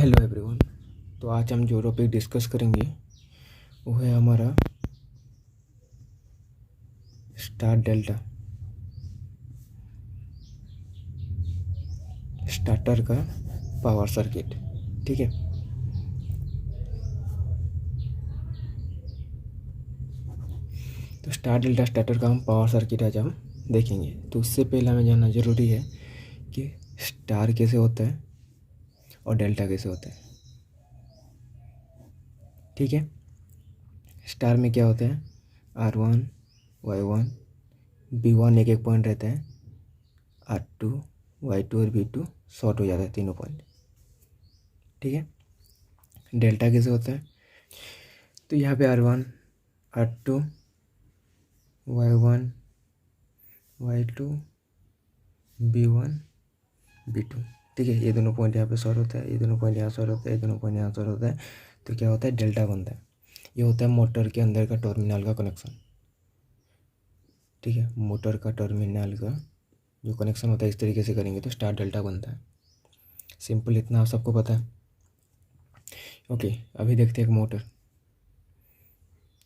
Hello everyone. तो आज हम जो टॉपिक डिस्कस करेंगे वो है हमारा स्टार डेल्टा स्टार्टर का पावर सर्किट। ठीक है, तो स्टार डेल्टा स्टार्टर का हम पावर सर्किट आज हम देखेंगे। तो उससे पहले हमें जानना ज़रूरी है कि स्टार कैसे होता है और डेल्टा कैसे होता है। ठीक है, स्टार में क्या होता है, R1 Y1 B1 एक एक पॉइंट रहता है, R2 Y2 और B2 शॉर्ट हो जाता है तीनों पॉइंट। ठीक है, डेल्टा कैसे होता है, तो यहाँ पे R1 R2 Y1 Y2 B1 B2। ठीक है, ये दोनों पॉइंट यहाँ पे शॉर्ट होता है, ये दोनों पॉइंट यहाँ शॉर्ट होता है, ये दोनों पॉइंट यहाँ शॉर्ट होता है। तो क्या होता है, डेल्टा बनता है। ये होता है मोटर के अंदर का टर्मिनल का कनेक्शन। ठीक है, मोटर का टर्मिनल का जो कनेक्शन होता है इस तरीके से करेंगे तो स्टार डेल्टा बनता है। सिंपल, इतना आप सबको पता है। ओके, अभी देखते हैं एक मोटर।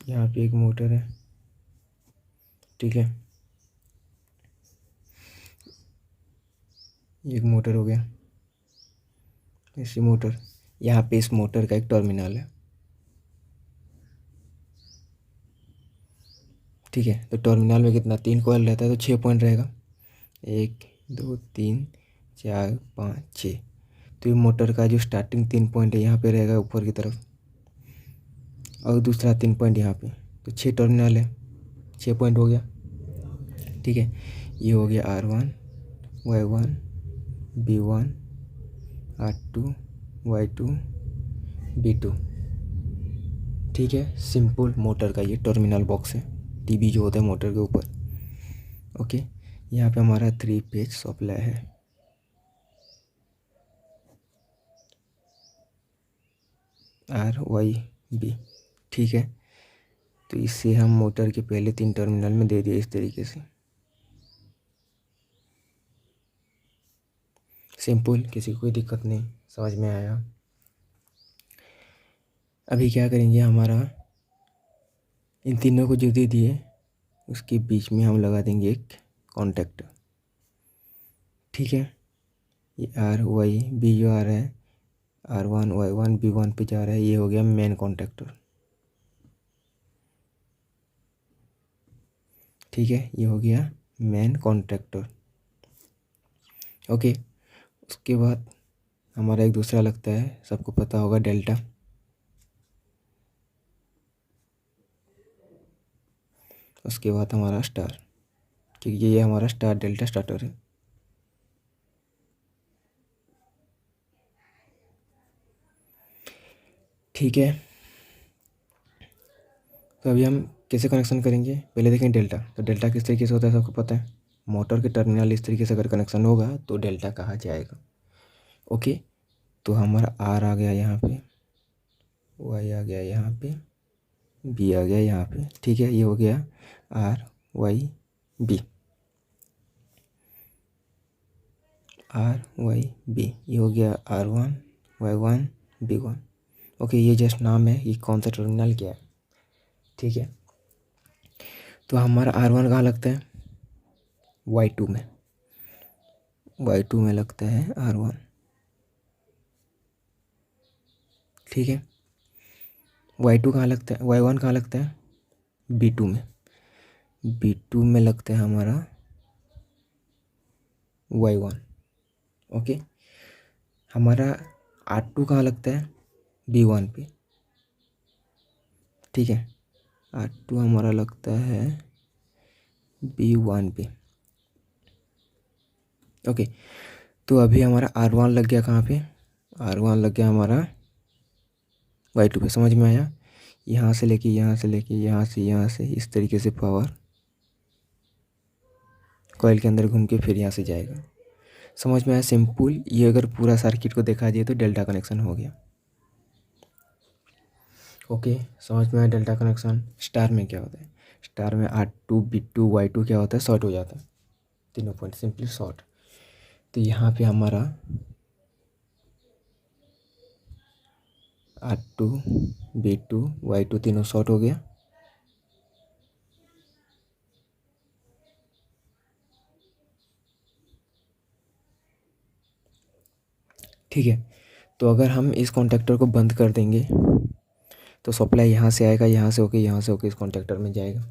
यहाँ पे एक मोटर है। ठीक है, एक मोटर हो गया, ऐसी मोटर। यहाँ पे इस मोटर का एक टर्मिनल है। ठीक है, तो टर्मिनल में कितना, 3 कॉइल रहता है तो 6 पॉइंट रहेगा, 1 2 3 4 5 6। तो ये मोटर का जो स्टार्टिंग 3 पॉइंट है यहाँ पे रहेगा ऊपर की तरफ, और दूसरा 3 पॉइंट यहाँ पे। तो 6 टर्मिनल है, 6 पॉइंट हो गया। ठीक है, ये हो गया R1 Y1 B1 R2 Y2 B2। ठीक है, सिंपल मोटर का ये टर्मिनल बॉक्स है, टीबी जो होता है मोटर के ऊपर। ओके, यहाँ पे हमारा 3 फेज सप्लाई है। RYB। ठीक है, तो इससे हम मोटर के पहले 3 टर्मिनल में दे दिए इस तरीके से। सिंपल, किसी को कोई दिक्कत नहीं, समझ में आया। अभी क्या करेंगे, हमारा इन तीनों को जो दे दिए उसके बीच में हम लगा देंगे एक कॉन्टैक्टर। ठीक है, ये RYB जो आ रहा है R1 Y1 B1 पे जा रहा है, ये हो गया मेन कॉन्टैक्टर। ठीक है, ये हो गया मेन कॉन्टैक्टर। ओके, उसके बाद हमारा एक दूसरा लगता है, सबको पता होगा, डेल्टा। उसके बाद हमारा स्टार, क्योंकि ये हमारा स्टार डेल्टा स्टार्टर है। ठीक है, तो अभी हम कैसे कनेक्शन करेंगे, पहले देखें डेल्टा। तो डेल्टा किस तरीके से होता है सबको पता है, मोटर के टर्मिनल इस तरीके से अगर कनेक्शन होगा तो डेल्टा कहा जाएगा। ओके, तो हमारा R आ गया यहाँ पे, Y आ गया यहाँ पे, B आ गया यहाँ पे। ठीक है, ये हो गया RYB। RYB, ये हो गया R1 Y1 B1। ओके, ये जस्ट नाम है, ये कौन सा टर्मिनल क्या है। ठीक है, तो हमारा R1 कहाँ लगता है, Y2 में, Y2 में लगता है R1। ठीक है, Y2 कहाँ लगता है, Y1 कहाँ लगता है, B2 में, B2 में लगता है हमारा Y1। ओके, हमारा R2 कहाँ लगता है, B1 पे। ठीक है, R2 हमारा लगता है B1 पे। ओके, तो अभी हमारा R1 लग गया कहाँ पे, R1 लग गया हमारा Y2 पे। समझ में आया, यहाँ से लेके यहाँ से लेके यहाँ से इस तरीके से पावर कॉइल के अंदर घूम के फिर यहाँ से जाएगा। समझ में आया, सिंपल। ये अगर पूरा सर्किट को देखा जाए तो डेल्टा कनेक्शन हो गया। ओके, समझ में आया डेल्टा कनेक्शन। स्टार में क्या होता है, स्टार में R2 B2 Y2 क्या होता है, शॉर्ट हो जाता है, तीनों पॉइंट सिंपली शॉर्ट। तो यहाँ पे हमारा R2 B2 Y2 तीनों शॉर्ट हो गया। ठीक है, तो अगर हम इस कॉन्टैक्टर को बंद कर देंगे तो सप्लाई यहाँ से आएगा, यहाँ से होके इस कॉन्टैक्टर में जाएगा।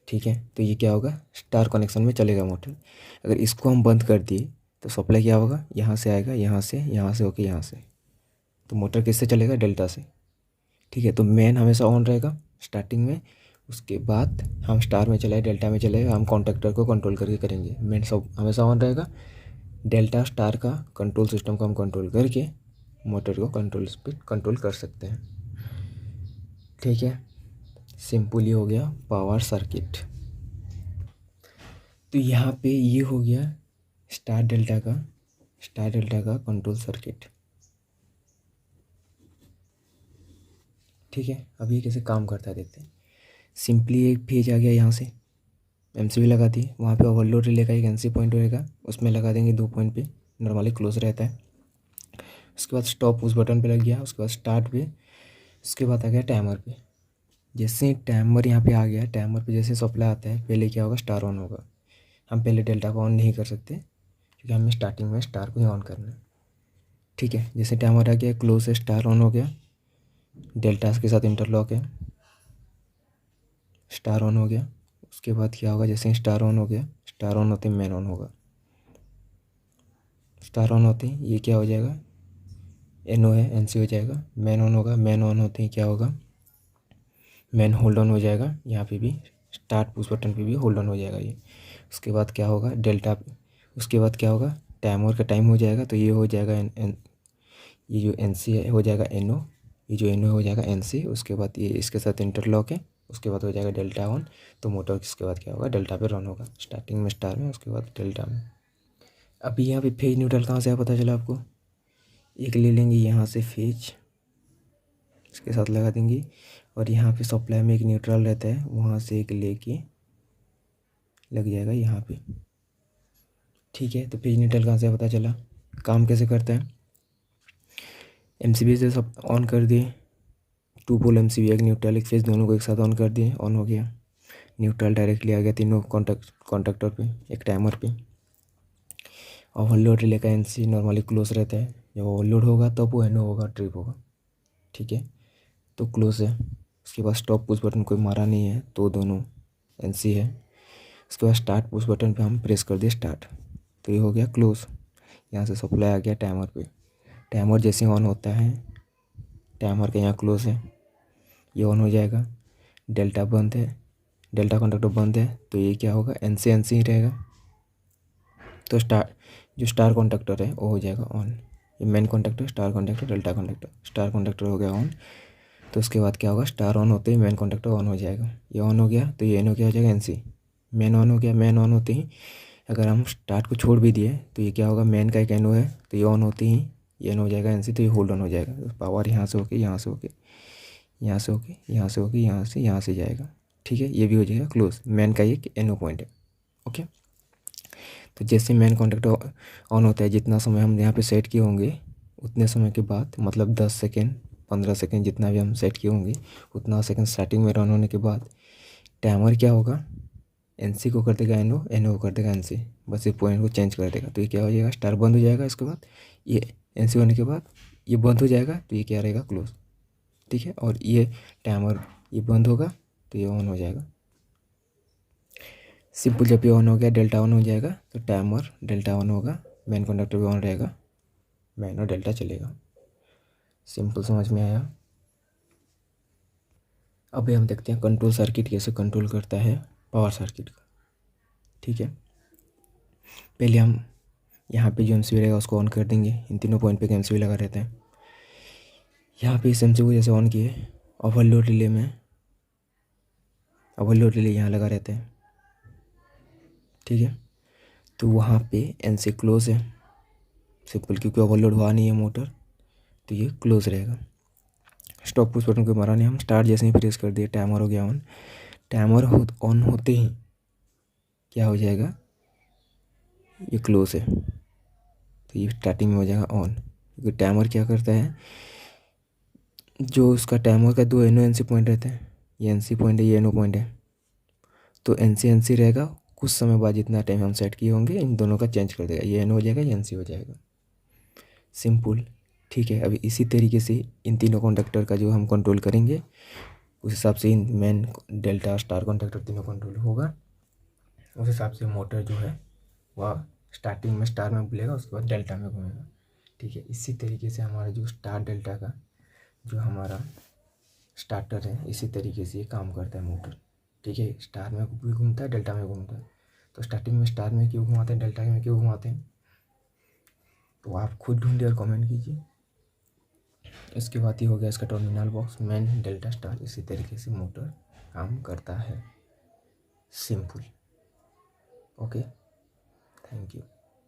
ठीक है, तो ये क्या होगा, स्टार कनेक्शन में चलेगा मोटर। अगर इसको हम बंद कर दिए तो सप्लाई क्या होगा, यहाँ से आएगा, यहाँ से होके यहाँ से, तो मोटर किससे चलेगा, डेल्टा से। ठीक है, तो मेन हमेशा ऑन रहेगा स्टार्टिंग में, उसके बाद हम स्टार में चलाए, डेल्टा में चलेगा, हम कॉन्टैक्टर को कंट्रोल करके करेंगे। मेन सब हमेशा ऑन रहेगा, डेल्टा स्टार का कंट्रोल सिस्टम को हम कंट्रोल करके मोटर को कंट्रोल कर सकते हैं। ठीक है, सिंपली हो गया पावर सर्किट। तो यहाँ पे ये हो गया स्टार डेल्टा का कंट्रोल सर्किट। ठीक है, अब ये कैसे काम करता है देखते हैं। सिंपली एक पेज आ गया, यहाँ से एमसीबी लगा दी, वहाँ पे ओवरलोड रिले का एक एनसी पॉइंट रहेगा, उसमें लगा देंगे 2 पॉइंट पे, नॉर्मली क्लोज रहता है। उसके बाद स्टॉप उस बटन पे लग गया, उसके बाद स्टार्ट पे, उसके बाद आ गया टाइमर पे। जैसे टाइमर यहाँ पे आ गया, टाइमर पे जैसे सप्लाई आता है, पहले क्या होगा, स्टार ऑन होगा। हम पहले डेल्टा को ऑन नहीं कर सकते क्योंकि हमें स्टार्टिंग में स्टार को ही ऑन करना है। ठीक है, जैसे टाइमर आ गया, क्लोज से स्टार ऑन हो गया, डेल्टा के साथ इंटरलॉक है, स्टार ऑन हो गया। उसके बाद क्या होगा, जैसे स्टार ऑन हो गया, स्टार ऑन होते ही मैन ऑन होगा। स्टार ऑन होते ही ये क्या हो जाएगा, एनओ है, एनसी हो जाएगा। मैन ऑन होगा, मैन ऑन होते ही क्या होगा, मैन होल्ड ऑन हो जाएगा। यहाँ पे भी स्टार्ट पुश बटन पे भी होल्ड ऑन हो जाएगा ये। उसके बाद क्या होगा, डेल्टा पे, उसके बाद क्या होगा, टाइमर का टाइम हो जाएगा, तो ये हो जाएगा ये जो एन सी हो जाएगा एन ओ, ये जो एन ओ हो जाएगा एन सी। उसके बाद ये इसके साथ इंटरलॉक है, उसके बाद हो जाएगा डेल्टा ऑन। तो मोटर इसके बाद क्या होगा, डेल्टा पे रन होगा, स्टार्टिंग में स्टार में, उसके बाद डेल्टा में। अभी यहाँ पे फेज न्यूट्रल कहाँ से पता चला आपको, एक ले लेंगे यहाँ से फेज, इसके साथ लगा देंगे, और यहाँ पे सप्लाई में एक न्यूट्रल रहता है, वहाँ से एक लेके लग जाएगा यहाँ पे। ठीक है, तो फेज न्यूट्रल कहाँ से पता चला, काम कैसे करता है। एमसीबी से सब ऑन कर दिए, 2 पोल एमसीबी, एक न्यूट्रल एक फेज, दोनों को एक साथ ऑन कर दिए, ऑन हो गया। न्यूट्रल डायरेक्टली आ गया तीनों कॉन्टैक्टर पे, एक टाइमर पे। ओवरलोड रिले का एनसी नॉर्मली क्लोज रहता है, जब ओवरलोड होगा तब वो एनो होगा, ट्रिप होगा। ठीक है, तो क्लोज है। उसके बाद स्टॉप पुश बटन कोई मारा नहीं है, तो दोनों एनसी है। उसके बाद स्टार्ट पुश बटन पे हम प्रेस कर दिए स्टार्ट, तो ये हो गया क्लोज। यहाँ से सप्लाई आ गया टाइमर पे, टाइमर जैसे ऑन होता है, टाइमर के यहाँ क्लोज है, ये ऑन हो जाएगा। डेल्टा बंद है, डेल्टा कॉन्टैक्टर बंद है, तो ये क्या होगा, एनसी ही रहेगा। तो जो स्टार कॉन्टैक्टर है वो हो जाएगा ऑन। ये main contactor, star contactor, delta contactor, star contactor हो गया ऑन। तो उसके बाद क्या होगा, स्टार ऑन होते ही मेन कॉन्टैक्टर ऑन हो जाएगा। ये ऑन हो गया तो ये एनो क्या हो जाएगा, एनसी। मेन ऑन हो गया, मेन ऑन होते ही अगर हम स्टार्ट को छोड़ भी दिए तो ये क्या होगा, मेन का एक एनो है, तो ये ऑन होते ही ये एन हो जाएगा एनसी, तो ये होल्ड ऑन हो जाएगा। तो पावर यहाँ से होके यहाँ से होके यहाँ से होके यहाँ से होके यहाँ से जाएगा। ठीक है, ये भी हो जाएगा क्लोज, मेन का एक एनो पॉइंट है। ओके, तो जैसे मेन कॉन्टैक्टर ऑन होता है, जितना समय हम यहाँ पे सेट किए होंगे उतने समय के बाद, मतलब 10 सेकेंड 15 सेकेंड जितना भी हम सेट किए होंगे उतना सेकेंड स्टार्टिंग में रन होने के बाद टाइमर क्या होगा, एनसी को कर देगा एनओ, एनओ को कर देगा एनसी, बस ये पॉइंट को चेंज कर देगा। तो ये क्या हो जाएगा, स्टार बंद हो जाएगा। इसके बाद ये एनसी होने के बाद ये बंद हो जाएगा, तो ये क्या रहेगा, क्लोज। ठीक है, और ये टाइमर ये बंद होगा तो ये ऑन हो जाएगा। सिंपल, जब ये ऑन हो गया डेल्टा ऑन हो जाएगा, तो टाइमर डेल्टा ऑन होगा, मेन कंडक्टर भी ऑन रहेगा, मेन और डेल्टा चलेगा। सिंपल, समझ में आया। अभी हम देखते हैं कंट्रोल सर्किट कैसे कंट्रोल करता है पावर सर्किट का। ठीक है, पहले हम यहाँ पे जो एमसीबी रहेगा उसको ऑन कर देंगे। इन तीनों पॉइंट पे एमसीबी लगा रहता है। यहाँ पे इस एमसीबी को जैसे ऑन किए, ओवरलोड रिले में ओवरलोड रिले यहाँ लगा रहता है। ठीक है, तो वहाँ पे एनसी क्लोज है, सिंपल, क्योंकि ओवरलोड हुआ नहीं है मोटर, तो ये क्लोज रहेगा। स्टॉप पुश बटन को मारा नहीं, हम स्टार्ट जैसे ही प्रेस कर दिए, टाइमर हो गया ऑन। टाइमर ऑन होते ही क्या हो जाएगा, ये क्लोज है, तो ये स्टार्टिंग में हो जाएगा ऑन, क्योंकि टाइमर क्या करता है, जो उसका टाइमर का दो एन सी पॉइंट रहते हैं, ये एन सी पॉइंट है, ये एन पॉइंट है, तो एन सी रहेगा। कुछ समय बाद जितना टाइम हम सेट किए होंगे इन दोनों का चेंज कर देगा, ये एन हो जाएगा, ये एन सी हो जाएगा। सिंपल। ठीक है, अभी इसी तरीके से इन तीनों कॉन्डक्टर का जो हम कंट्रोल करेंगे उस हिसाब से इन मेन डेल्टा स्टार कॉन्डक्टर तीनों कंट्रोल होगा। उस हिसाब से मोटर जो है वह स्टार्टिंग में स्टार में बुलेगा, उसके बाद डेल्टा में घूमेगा। ठीक है, इसी तरीके से हमारा जो स्टार डेल्टा का जो हमारा स्टार्टर है, इसी तरीके से ये काम करता है मोटर। ठीक है, स्टार में भी घूमता है, डेल्टा में घूमता है। तो स्टार्टिंग में स्टार में क्यों घुमाते हैं, डेल्टा में क्यों घुमाते हैं, तो आप खुद ढूंढिए और कमेंट कीजिए। इसके बाद ही हो गया इसका terminal box, main, delta, star. इसी तरीके से मोटर काम करता है। सिंपल। Okay, thank you.